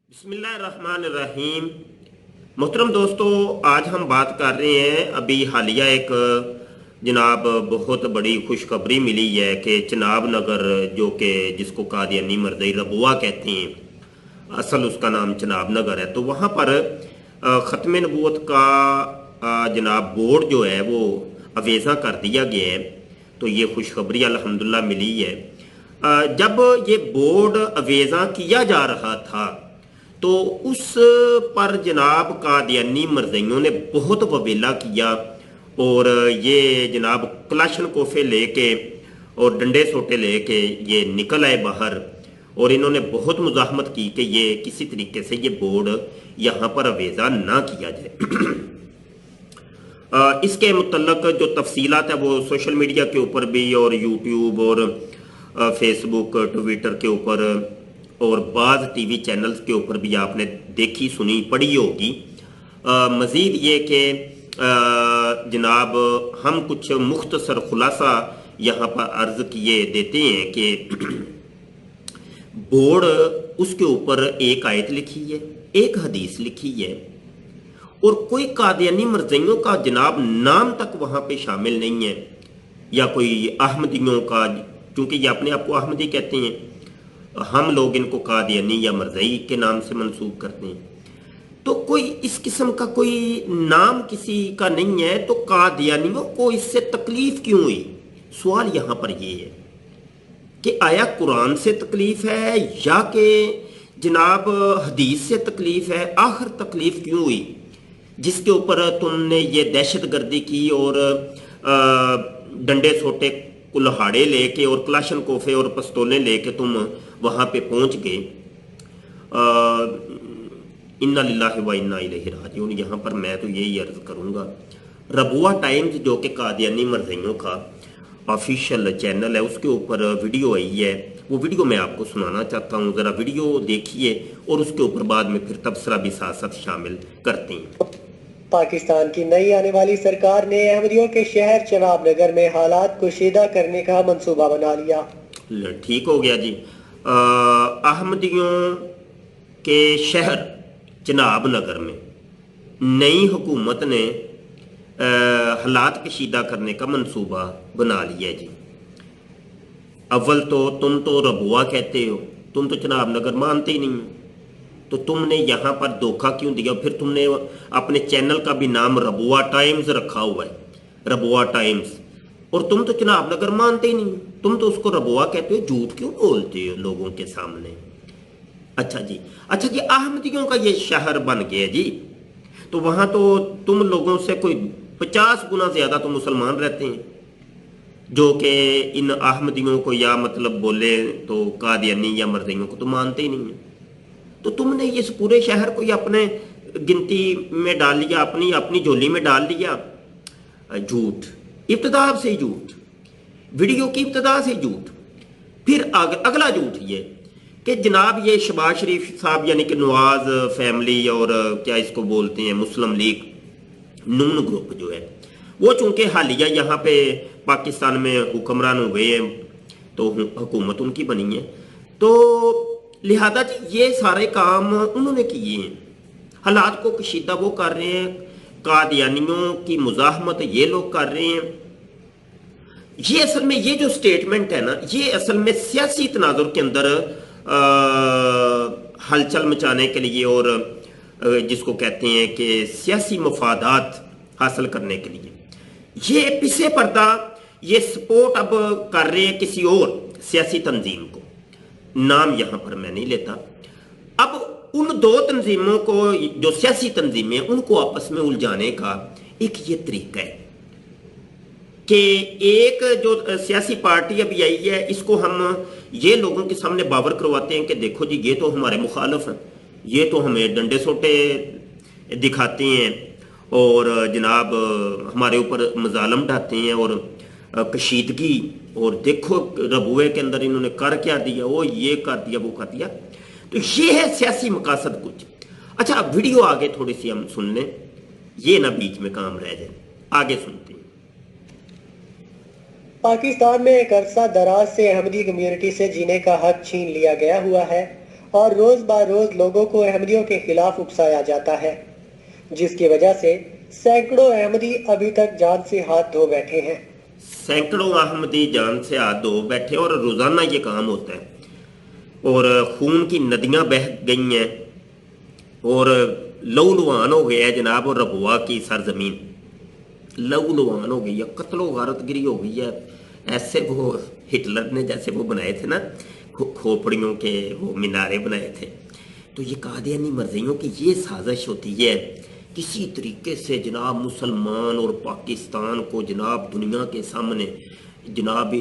बिस्मिल्लाहिर्रहमानिर्रहीम। मोहतरम दोस्तों, आज हम बात कर रहे हैं, अभी हालिया एक जनाब बहुत बड़ी खुशखबरी मिली है कि चिनाब नगर जो कि जिसको कादियानी मरदई रबुआ कहते हैं, असल उसका नाम चिनाब नगर है, तो वहाँ पर ख़त्म नबूवत का जनाब बोर्ड जो है वो अवेज़ा कर दिया गया है। तो ये खुशखबरी अल्हम्दुलिल्लाह मिली है। जब ये बोर्ड अवेज़ा किया जा रहा था तो उस पर जनाब कादियानी मरज़इयों ने बहुत वबेला किया और ये जनाब कलाशन कोफे लेके और डंडे सोटे लेके ये निकल आए बाहर और इन्होंने बहुत मुज़ाहमत की कि ये किसी तरीके से ये बोर्ड यहाँ पर अवेज़ा ना किया जाए। इसके मुतल्लक जो तफसीलात है वो सोशल मीडिया के ऊपर भी और यूट्यूब और फेसबुक ट्विटर के ऊपर और बाज़ टीवी चैनल्स के ऊपर भी आपने देखी सुनी पढ़ी होगी। मज़ीद ये कि जनाब हम कुछ मुख्तसर खुलासा यहाँ पर अर्ज़ किए देते हैं कि बोर्ड उसके ऊपर एक आयत लिखी है, एक हदीस लिखी है और कोई कादियानी मरज़इयों का जनाब नाम तक वहाँ पे शामिल नहीं है, या कोई अहमदियों का, क्योंकि ये अपने आप को अहमदी कहते हैं, हम लोग इनको कादियानी या मरज़ई के नाम से मंसूब करते हैं। तो कोई इस किस्म का कोई नाम किसी का नहीं है, तो कादियानियों को इससे तकलीफ क्यों हुई? सवाल यहाँ पर ये है कि आया कुरान से तकलीफ है या कि जनाब हदीस से तकलीफ है? आखिर तकलीफ क्यों हुई जिसके ऊपर तुमने ये दहशत गर्दी की और डंडे सोटे कुल्हाड़े लेके और क्लाशन कोफे और पिस्तौलें लेके तुम वहाँ पे पहुँच गए? इन्ना लिल्लाहि व इन्ना इलैहि राजिऊन। यहाँ पर मैं तो यही अर्ज़ करूँगा, रबुआ टाइम्स जो कि कादियानी मरज़इयों का ऑफिशियल चैनल है, उसके ऊपर वीडियो आई है, वो वीडियो मैं आपको सुनाना चाहता हूँ। ज़रा वीडियो देखिए और उसके ऊपर बाद में फिर तबसरा भी साथ साथ शामिल करते हैं। पाकिस्तान की नई आने वाली सरकार ने अहमदियों के शहर चिनाब नगर में हालात कुशीदा करने का मंसूबा बना लिया। ठीक हो गया जी। अहमदियों के शहर चिनाब नगर में नई हुकूमत ने हालात कशीदा करने का मंसूबा बना लिया जी। अव्वल तो तुम तो रबुआ कहते हो, तुम तो चिनाब नगर मानते ही नहीं हो, तो तुमने यहाँ पर धोखा क्यों दिया? फिर तुमने अपने चैनल का भी नाम रबुआ टाइम्स रखा हुआ है, रबुआ टाइम्स, और तुम तो चिनाब नगर मानते ही नहीं, तुम तो उसको रबुआ कहते हो। झूठ क्यों बोलते हो लोगों के सामने? अच्छा जी, अच्छा जी, अहमदियों का ये शहर बन गया जी, तो वहाँ तो तुम लोगों से कोई 50 गुना ज़्यादा तो मुसलमान रहते हैं जो कि इन अहमदियों को या मतलब बोले तो कादियानी या मरज़इयों को तो मानते ही नहीं है। तो तुमने इस पूरे शहर को अपने गिनती में डाल लिया, अपनी अपनी झोली में डाल लिया। झूठ, इब्तिदा से ही झूठ, वीडियो की इब्तिदा से झूठ। फिर अगला झूठ ये कि जनाब ये शहबाज शरीफ साहब यानी कि नवाज फैमिली और क्या इसको बोलते हैं मुस्लिम लीग नून ग्रुप जो है वो चूंकि हालिया यहाँ पे पाकिस्तान में हुक्मरान हुए हैं तो हुकूमत उनकी बनी है, तो लिहाजा जी ये सारे काम उन्होंने किए हैं। हालात को कशीदा वो कर रहे हैं, कादियानियों की मुज़ाहमत ये लोग कर रहे हैं। ये असल में ये जो स्टेटमेंट है ना, ये असल में सियासी तनाजुर के अंदर हलचल मचाने के लिए और जिसको कहते हैं कि सियासी मफादात हासिल करने के लिए ये पीछे पर्दा ये सपोर्ट अब कर रहे हैं किसी और सियासी तंजीम को। नाम यहाँ पर मैं नहीं लेता। अब उन दो तंजीमों को जो सियासी तंजीमें उनको आपस में उलझाने का एक ये तरीका है कि एक जो सियासी पार्टी अभी आई है इसको हम ये लोगों के सामने बावर करवाते हैं कि देखो जी ये तो हमारे मुखालिफ हैं, ये तो हमें डंडे सोटे दिखाते हैं और जनाब हमारे ऊपर मजालम ढाते हैं और कशीदगी, और देखो रबुए के अंदर इन्होंने कर क्या दिया, वो ये कर दिया वो कर दिया। तो ये है सियासी मकासद कुछ। अच्छा, वीडियो आगे थोड़ी सी हम सुन लें, ये ना बीच में काम रह जाए, आगे सुनते हैं। पाकिस्तान में एक अरसा दराज से अहमदी कम्युनिटी से जीने का हक छीन लिया गया हुआ है। और रोज बरोज लोगों को अहमदियों के खिलाफ उकसाया जाता है, जिसकी वजह से सैकड़ों अहमदी अभी तक जान से हाथ धो बैठे हैं। सैकड़ों अहमदी जान से हाथ धो बैठे और रोज़ाना ये काम होता है और खून की नदियां बह गई हैं और लहू लुहान हो गया है जनाब। और रबुआ की सरजमीन लहू लुहान हो गई है, कत्लो गारतगिरी हो गई है। ऐसे वो हिटलर ने जैसे वो बनाए थे ना खोपड़ियों के वो मीनारे बनाए थे, तो ये कादियानी मर्जियों की ये साजिश होती है किसी तरीके से जनाब मुसलमान और पाकिस्तान को जनाब दुनिया के सामने जनाब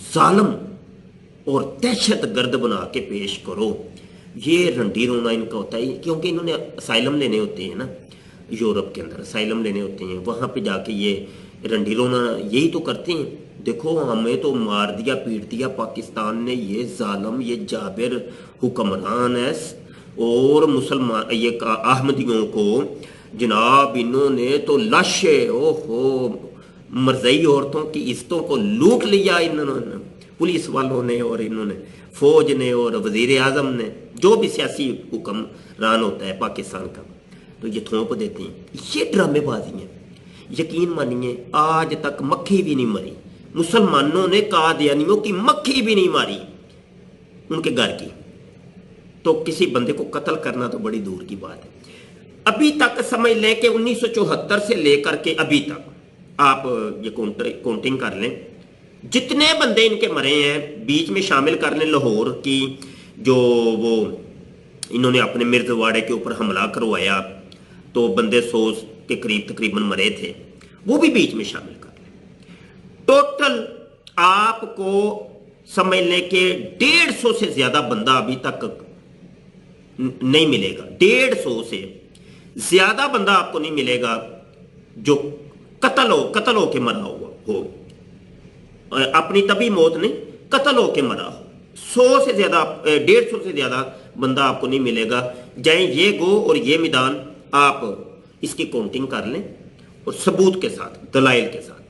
जालम और दहशत गर्द बना के पेश करो। ये रंडी रोना इनका होता है, क्योंकि इन्होंने असाइलम लेने होते हैं ना, यूरोप के अंदर असाइलम लेने होते हैं, वहाँ पे जाके ये रंडी रोना यही तो करते हैं। देखो हमें तो मार दिया पीट दिया पाकिस्तान ने, ये जालम ये जाबिर हुक्मरान है और मुसलमान ये अहमदियों को जनाब इन्होंने तो लाशें ओहो मरज़ई औरतों की इज्जतों को लूट लिया इन्होंने, पुलिस वालों ने और इन्होंने फौज ने और वजीर आज़म ने, जो भी सियासी हुक्मरान होता है पाकिस्तान का, तो ये थोप देते हैं। ये ड्रामेबाजी है। यकीन मानिए आज तक मक्खी भी नहीं मरी, मुसलमानों ने कादियानियों की मक्खी भी नहीं मारी उनके घर की, तो किसी बंदे को कत्ल करना तो बड़ी दूर की बात है। अभी तक समझ लें कि 1974 से लेकर के अभी तक आप ये काउंटिंग कर लें, जितने बंदे इनके मरे हैं, बीच में शामिल कर लें लाहौर की जो वो इन्होंने अपने मिर्जवाड़े के ऊपर हमला करवाया तो बंदे 100 के करीब तकरीबन मरे थे, वो भी बीच में शामिल कर लें। टोटल आपको समझ लें कि 150 से ज्यादा बंदा अभी तक नहीं मिलेगा, 150 से ज्यादा बंदा आपको नहीं मिलेगा जो कत्ल हो के मरा हुआ हो, अपनी तभी मौत नहीं कत्ल हो के मरा हो। 100 से ज्यादा 150 से ज्यादा बंदा आपको नहीं मिलेगा। जाए ये गो और ये मैदान आप इसकी काउंटिंग कर लें और सबूत के साथ दलाइल के साथ।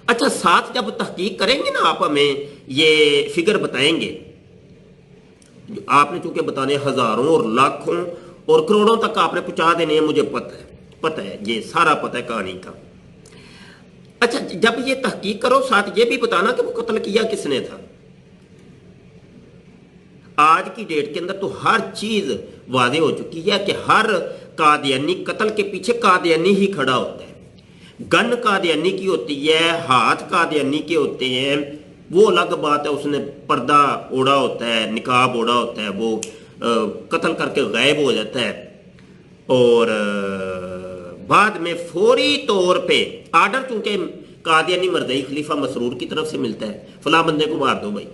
अच्छा, साथ जब तहकीक करेंगे ना आप हमें ये फिगर बताएंगे, आपने चूंकि बताने हजारों और लाखों और करोड़ों तक आपने पहुंचा देने हैं, मुझे पता है ये सारा पता है कहानी का। अच्छा, जब ये तहकीक करो साथ ये भी बताना कि वो कत्ल किया किसने था। आज की डेट के अंदर तो हर चीज वादे हो चुकी है कि हर कादियानी कत्ल के पीछे कादियानी ही खड़ा होता है। गन कादियानी की होती है, हाथ कादियानी के होते हैं, वो अलग बात है, उसने पर्दा ओढ़ा होता है, निकाब ओढ़ा होता है, वो कत्ल करके गायब हो जाता है और बाद में फौरी तौर पे आर्डर चूंकि कादियानी मर्दई खलीफा मसरूर की तरफ से मिलता है, फला बंदे को मार दो भाई,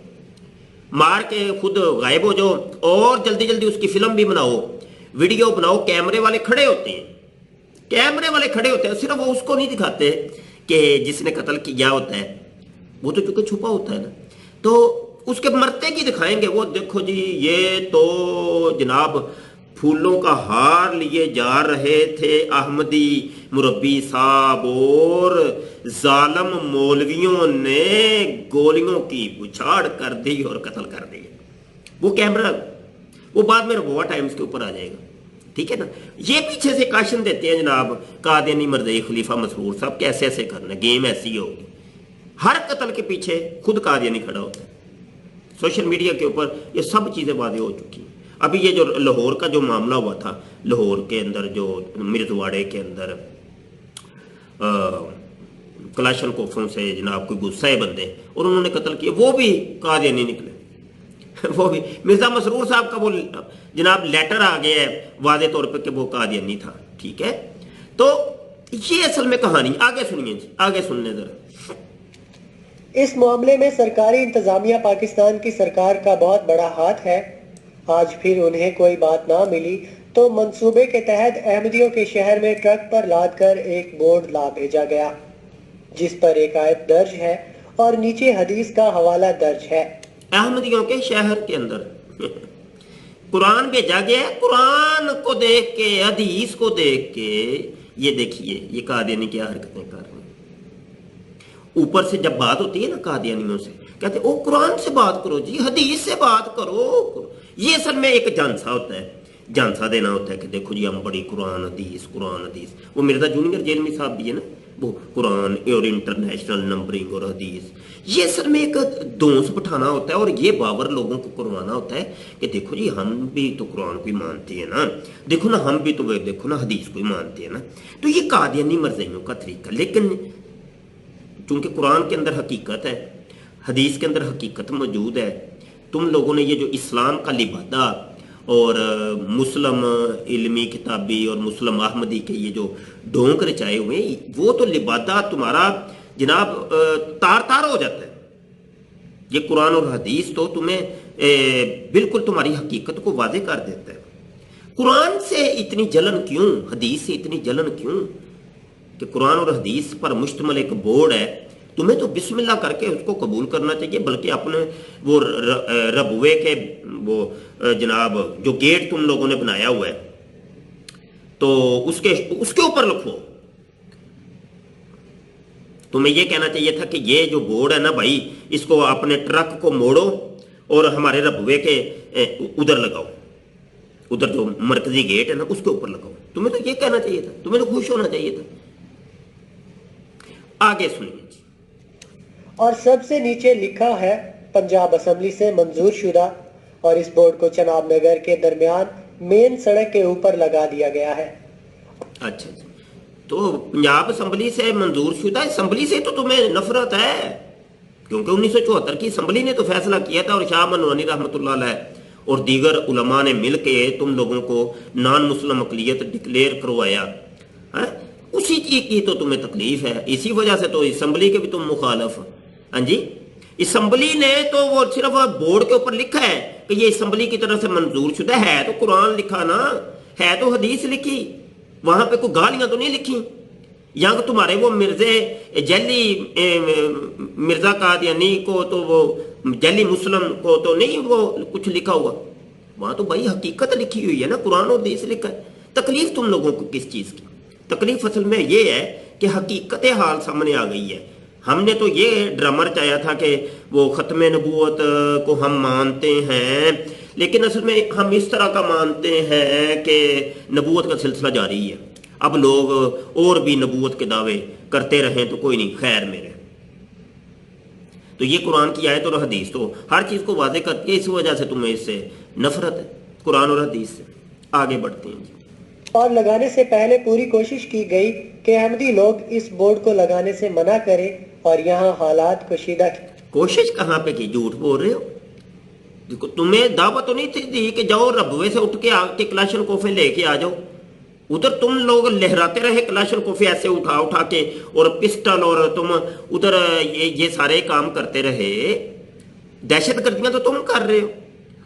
मार के खुद गायब हो जाओ और जल्दी जल्दी उसकी फिल्म भी बनाओ, वीडियो बनाओ। कैमरे वाले खड़े होते हैं, कैमरे वाले खड़े होते हैं, सिर्फ वो उसको नहीं दिखाते कि जिसने कत्ल किया होता है, वो तो चूंकि छुपा होता है ना, तो उसके मरते की दिखाएंगे। वो देखो जी ये तो जनाब फूलों का हार लिए जा रहे थे अहमदी मुरब्बी साहब और जालम मौलवियों ने गोलियों की बुछाड़ कर दी और कत्ल कर दिया। वो कैमरा वो बाद में रबुआ टाइम्स के ऊपर आ जाएगा, ठीक है ना। ये पीछे से काशन देते हैं जनाब कादियानी मर्दई खलीफा मसरूर साहब कैसे ऐसे करना, गेम ऐसी होगी। हर कत्ल के पीछे खुद कादियानी खड़ा होता है। सोशल मीडिया के ऊपर ये सब चीजें वादे हो चुकी हैं। अभी ये जो लाहौर का जो मामला हुआ था, लाहौर के अंदर जो मिर्जवाड़े के अंदर कलाशन कोफों से जनाब कोई गुस्साए बंदे और उन्होंने कत्ल किया, वो भी कादियानी निकले। वो भी मिर्जा मसरूर साहब का वो जनाब लेटर आ गया है वादे तौर पर कि वो कादियानी था, ठीक है। तो ये असल में कहानी आगे सुनिए जी, आगे सुनने जरा। इस मामले में सरकारी इंतजामिया पाकिस्तान की सरकार का बहुत बड़ा हाथ है। आज फिर उन्हें कोई बात ना मिली तो मंसूबे के तहत अहमदियों के शहर में ट्रक पर लाद कर एक बोर्ड ला भेजा गया जिस पर एक आयत दर्ज है और नीचे हदीस का हवाला दर्ज है। अहमदियों के शहर के अंदर कुरान भेजा गया। कुरान को देख के हदीस को देख के ये देखिए ये कादियानी क्या हरकतें कर रहे हैं। ऊपर से जब बात होती है ना कादियानियों से, कहते ओ कुरान से बात करो जी, हदीस से बात करो, یہ اصل میں ایک جانسا ہوتا ہے, جانسا دینا ہوتا ہے کہ دیکھو جی ہم بڑی قرآن حدیث. وہ مرزا جونیئر جیلمی صاحب بھی ہے نا, وہ قرآن اور انٹرنیشنل نمبرنگ اور حدیث, یہ اصل میں ایک دونس بٹھانا ہوتا ہے اور یہ باور لوگوں کو کروانا ہوتا ہے کہ دیکھو جی ہم بھی تو قرآن کو ہی مانتے ہیں نا, دیکھو نا ہم بھی تو دیکھو نا حدیث کو ہی مانتے ہیں نا. تو یہ قادیانی مرزائیوں کا طریقہ. لیکن چونکہ قرآن کے اندر حقیقت ہے, حدیث کے اندر حقیقت موجود ہے, تم لوگوں نے یہ جو اسلام کا لبادہ اور مسلم علمی کتابی اور مسلم احمدی کے یہ جو ڈونک رچائے ہوئے ہیں, وہ تو لبادہ تمہارا جناب تار تار ہو جاتا ہے. یہ قرآن اور حدیث تو تمہیں بالکل تمہاری حقیقت کو واضح کر دیتا ہے. قرآن سے اتنی جلن کیوں, حدیث سے اتنی جلن کیوں کہ قرآن اور حدیث پر مشتمل ایک بورڈ ہے, تمہیں تو بسم اللہ کر کے اس کو قبول کرنا چاہیے, بلکہ اپنے وہ ربوے کے وہ جناب جو گیٹ تم لوگوں نے بنایا ہوا ہے تو اس کے اوپر لکھو. تمہیں یہ کہنا چاہیے تھا کہ یہ جو بورڈ ہے نا بھائی, اس کو اپنے ٹرک کو موڑو اور ہمارے ربوے کے ادھر لگاؤ, ادھر جو مرکزی گیٹ ہے نا اس کے اوپر لگاؤ. تمہیں تو یہ کہنا چاہیے تھا, تمہیں تو خوش ہونا چاہیے تھا. آگے سنیے. اور سب سے نیچے لکھا ہے پنجاب اسمبلی سے منظور شدہ, اور اس بورڈ کو چناب نگر کے درمیان مین سڑک کے اوپر لگا دیا گیا ہے. اچھا جی, تو پنجاب اسمبلی سے منظور شدہ, اسمبلی سے تو تمہیں نفرت ہے کیونکہ 1974 کی اسمبلی نے تو فیصلہ کیا تھا اور شاہ منوانی رحمۃ اللہ علیہ اور دیگر علماء نے مل کے تم لوگوں کو نان مسلم اقلیت ڈکلیئر کروایا. اسی چیز کی تو تمہیں تکلیف ہے, اسی وجہ سے تو اسمبلی کے بھی تم مخالف. ہاں جی, اسمبلی نے تو وہ صرف بورڈ کے اوپر لکھا ہے کہ یہ اسمبلی کی طرف سے منظور شدہ ہے, تو قرآن لکھا نا, ہے تو حدیث لکھی, وہاں پہ کوئی گالیاں تو نہیں لکھی. یہاں کہ تمہارے وہ مرزا قادیانی کو تو وہ جعلی مسلم کو تو نہیں وہ کچھ لکھا ہوا, وہاں تو بھائی حقیقت لکھی ہوئی ہے نا, قرآن اور حدیث لکھا ہے. تکلیف تم لوگوں کو کس چیز کی؟ تکلیف اصل میں یہ ہے کہ حقیقت حال سامنے آ گئی ہے. ہم نے تو یہ ڈرامہ رچایا تھا کہ وہ ختم نبوت کو ہم مانتے ہیں, لیکن اصل میں ہم اس طرح کا مانتے ہیں کہ نبوت کا سلسلہ جاری ہے. اب لوگ اور بھی نبوت کے دعوے کرتے رہیں تو کوئی نہیں, خیر میرے. تو یہ قرآن کی آیت اور حدیث تو ہر چیز کو واضح کرتی ہے, اس وجہ سے تمہیں اس سے نفرت ہے قرآن اور حدیث سے. آگے بڑھتے ہیں جی. اور لگانے سے پہلے پوری کوشش کی گئی کہ احمدی لوگ اس بورڈ کو لگانے سے منع کریں اور یہاں حالات کشیدہ کی. کوشش کہاں پہ کی, جھوٹ بول رہے ہو. دیکھو تمہیں دعوت تو نہیں تھی دی کہ جاؤ ربوے سے اٹھ کے آ کے کلاشن کوفے لے کے آ جاؤ. ادھر تم لوگ لہراتے رہے کلاشن کوفے ایسے اٹھا کے اور پسٹل, اور تم ادھر یہ سارے کام کرتے رہے. دہشت گردیاں تو تم کر رہے ہو.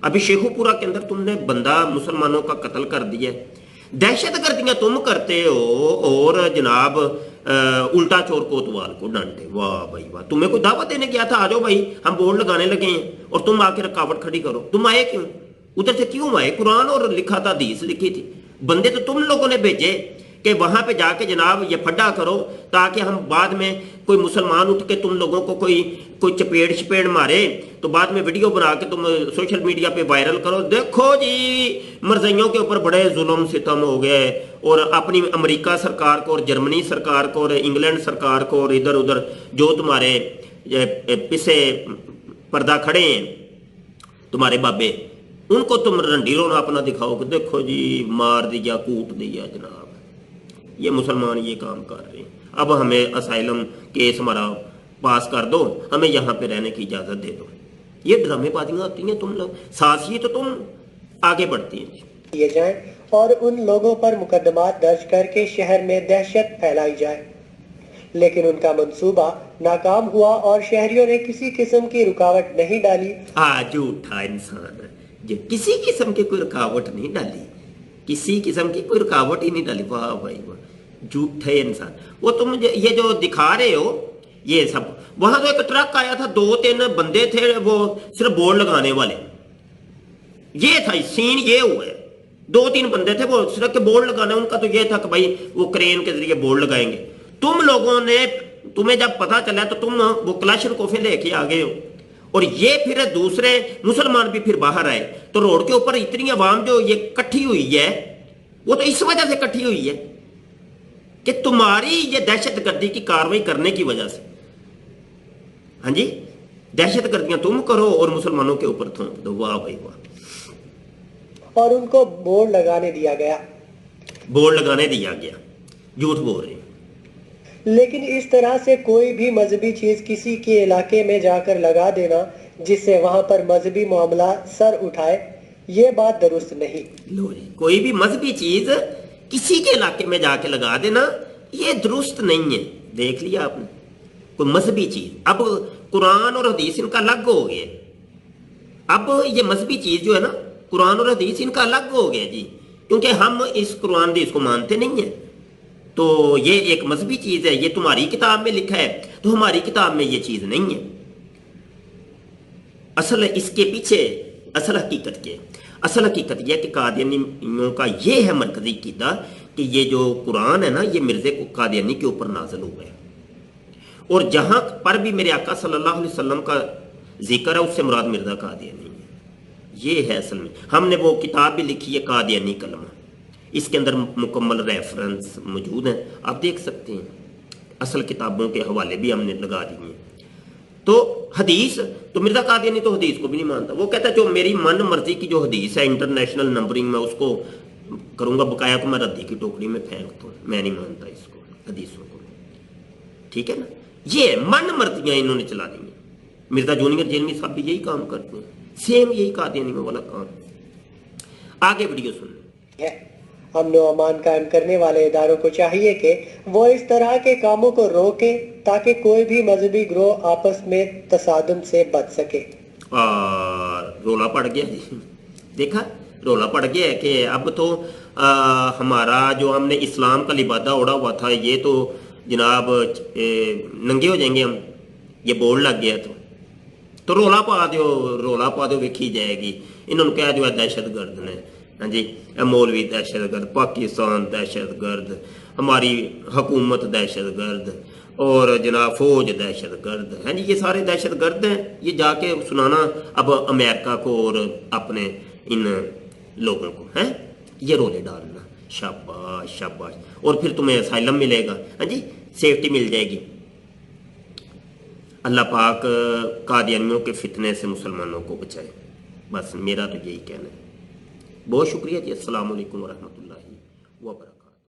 ابھی شیخو پورہ کے اندر تم نے بندہ مسلمانوں کا قتل کر دیا. دہشت گردیاں تم کرتے ہو اور جناب الٹا چور کوتوال کو ڈانٹے. واہ بھائی واہ, تمہیں کوئی دعوت دینے گیا تھا, آ جاؤ بھائی ہم بورڈ لگانے لگے ہیں, اور تم آ کے رکاوٹ کھڑی کرو. تم آئے کیوں, ادھر سے کیوں آئے؟ قرآن اور لکھا تھا, حدیث لکھی تھی. بندے تو تم لوگوں نے بھیجے کہ وہاں پہ جا کے جناب یہ پھڈا کرو تاکہ ہم بعد میں کوئی مسلمان اٹھ کے تم لوگوں کو کوئی چپیڑ مارے تو بعد میں ویڈیو بنا کے تم سوشل میڈیا پہ وائرل کرو. دیکھو جی مرزائیوں کے اوپر بڑے ظلم ستم ہو گئے, اور اپنی امریکہ سرکار کو اور جرمنی سرکار کو اور انگلینڈ سرکار کو اور ادھر ادھر جو تمہارے پیچھے پردہ کھڑے ہیں تمہارے بابے, ان کو تم رنڈی رونا اپنا دکھاؤ کہ دیکھو جی مار دیا کوٹ دیا جناب, یہ مسلمان یہ کام کر رہے ہیں, اب ہمیں اسائلم کیس ہمارا پاس کر دو, ہمیں یہاں پہ رہنے کی اجازت دے دو. یہ ڈرامے بازیاں ہوتی ہیں تم لوگ سازی, تو تم آگے بڑھتی ہیں کیے جائیں اور ان لوگوں پر مقدمات درج کر کے شہر میں دہشت پھیلائی جائے. لیکن ان کا منصوبہ ناکام ہوا اور شہریوں نے کسی قسم کی رکاوٹ نہیں ڈالی. جھوٹا انسان ہے جو کسی قسم کی کوئی رکاوٹ نہیں ڈالی, کسی قسم کی کوئی رکاوٹ ہی نہیں ڈالی. واہ بھائی واہ, جھوٹے انسان. وہ تم یہ جو دکھا رہے ہو یہ سب, وہاں تو ایک ٹرک آیا تھا, 2-3 بندے تھے وہ صرف بورڈ لگانے والے, یہ تھا سین, یہ ہوا ہے 2-3 بندے تھے وہ صرف کے بورڈ لگانا, ان کا تو یہ تھا کہ بھائی وہ کرین کے ذریعے بورڈ لگائیں گے. تم لوگوں نے, تمہیں جب پتا چلا تو تم وہ کلاشن کوفے لے کے آ گئے ہو और ये फिर दूसरे मुसलमान भी फिर बाहर आए, तो रोड के ऊपर इतनी आवाम जो ये इकट्ठी हुई है, वो तो इस वजह से इकट्ठी हुई है कि तुम्हारी ये दहशतगर्दी की कार्रवाई करने की वजह से। हाँ जी, दहशतगर्दियां तुम करो और मुसलमानों के ऊपर थोप दो, वाह भाई वाह। और उनको बोर्ड लगाने दिया गया। बोर्ड लगाने दिया गया, झूठ बोल रहे हैं। लेकिन इस तरह से कोई भी मजहबी चीज किसी के इलाके में जाकर लगा देना जिससे वहां पर मजहबी मामला सर उठाए, ये बात दुरुस्त नहीं। लो जी, कोई भी मजहबी चीज किसी के इलाके में जाके लगा देना, ये दुरुस्त नहीं है। देख लिया आपने, कोई मजहबी चीज, अब कुरान और हदीस इनका अलग हो गया। अब ये मजहबी चीज जो है ना, कुरान और हदीस इनका अलग हो गया जी, क्योंकि हम इस कुरान हदीस को मानते नहीं है। तो ये एक मजहबी चीज है, ये तुम्हारी किताब में लिखा है, तो हमारी किताब में ये चीज नहीं है। असल इसके पीछे असल हकीकत क्या है? असल हकीकत यह कि कादियानियों का ये है मरकजी कीदा कि ये जो कुरान है ना, ये मिर्जे कादियानी के ऊपर नाजिल हुआ है, और जहां पर भी मेरे आका सल्लल्लाहु अलैहि वसल्लम का जिक्र है, उससे मुराद मिर्जा कादियानी है। ये है असल में। हमने वो किताब भी लिखी है कादियानी कलमा, इसके अंदर मुकम्मल रेफरेंस मौजूद हैं, आप देख सकते हैं। असल किताबों के हवाले भी हमने लगा दिए हैं। तो हदीस, तो मिर्जा कादियानी तो हदीस को भी नहीं मानता। वो कहता है जो मेरी मन मर्जी की जो हदीस है, इंटरनेशनल नंबरिंग में उसको करूंगा, बकाया को मैं रद्दी की टोकरी में फेंक दूँ। मैं नहीं मानता इसको, हदीसों को। ठीक है ना, ये मन मर्जियां इन्होंने चला दी हैं। मिर्जा जूनियर जेलमी साहब भी यही काम करते हैं, सेम यही कादियानी वाला काम। आगे वीडियो सुन। अमन व अमान कायम करने वाले इदारों को चाहिए कि वो इस तरह के कामों को रोकें ताकि कोई भी मजहबी ग्रोह आपस में तसादुम से बच सके। और रोला पड़ गया जी, देखा रोला पड़ गया है कि अब तो हमारा जो हमने इस्लाम का लिबादा ओढ़ा हुआ था, ये तो जनाब नंगे हो जाएंगे हम, ये बोर्ड लग गया तो रोला पा दो वेखी जाएगी। इन्होंने कह दिया दहशत गर्द ने, हाँ जी, मौलवी दहशत गर्द, पाकिस्तान दहशत गर्द, हमारी हुकूमत दहशत गर्द, और जनाब फौज दहशत गर्द है जी, ये सारे दहशत गर्द हैं। ये जाके सुनाना अब अमेरिका को और अपने इन लोगों को, हैं ये रोले डालना, शाबाश शाबाश, और फिर तुम्हें असाइलम मिलेगा, हाँ जी, सेफ्टी मिल जाएगी। अल्लाह पाक कादियानियों के फितने से मुसलमानों को बचाए, बस मेरा तो यही कहना है। बहुत शुक्रिया जी। अस्सलाम वालेकुम व रहमतुल्लाहि व बरकातहू।